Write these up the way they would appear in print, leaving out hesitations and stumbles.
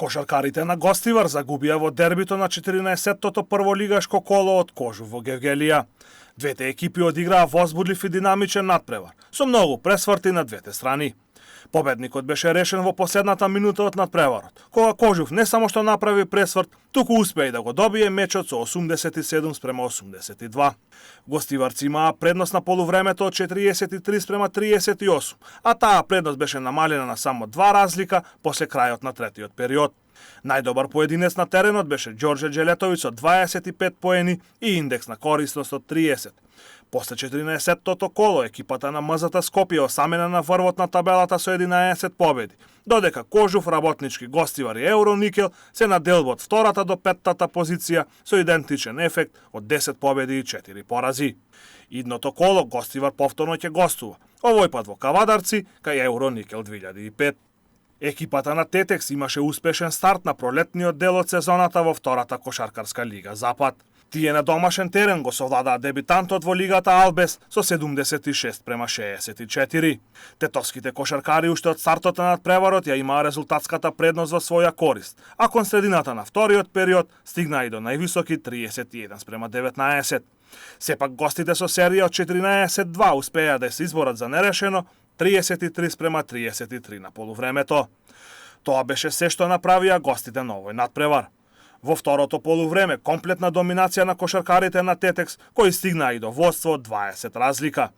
Кошаркарите на Гостивар загубија во дербито на 14-тото прволигашко коло од Кожув во Гевгелија. Двете екипи одиграа возбудлив и динамичен надпревар, со многу пресврти на двете страни. Победникот беше решен во последната минута од надпреварот, кога Кожув не само што направи пресврт, туку успеа и да го добие мечот со 87:82. Гостиварци имаа предност на полувремето од 43:38, а таа предност беше намалена на само 2 разлика после крајот на третиот период. Најдобар поединец на теренот беше Ѓорđe Ѓелетовиќ со 25 поени и индекс на корисност од 30. После 14-тото коло, екипата на МЗТ Скопје осамена на врвот на табелата со 11 победи, додека Кожув, Работнички, Гостивар и Евроникел се на делбот втората до петтата позиција со идентичен ефект од 10 победи и 4 порази. Идното коло Гостивар повторно ќе гостува, овој пат во Кавадарци, кај Евроникел 2005. Екипата на Тетекс имаше успешен старт на пролетниот дел од сезоната во втората кошаркарска лига Запад. Тие на домашен терен го совладаа дебитантот во лигата Албес со 76:64. Тетовските кошаркари уште од стартот на надпреварот ја имаа резултатската предност во своја корист, а кон средината на вториот период стигнаа и до највисоки 31:19. Сепак гостите со серија од 14-2 успеа да се изборат за нерешено 33:33 на полувремето. Тоа беше се што направија гостите на овој надпревар. Во второто полувреме комплетна доминација на кошаркарите на Тетекс, кои стигнаа и до водство од 20 разлика.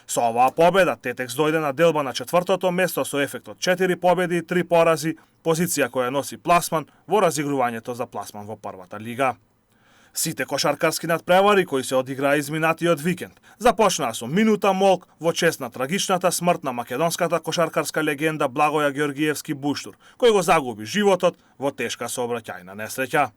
Со оваа победа Тетекс дојде на делба на четвртото место со ефект од 4 победи и 3 порази, позиција која носи пласман во разигрувањето за пласман во првата лига. Сите кошаркарски надпревари кои се одиграа изминатиот викенд започнаа со минута молк во чест на трагичната смрт на македонската кошаркарска легенда Благоја Георгиевски Буштур, кој го загуби животот во тешка сообраќајна несреќа.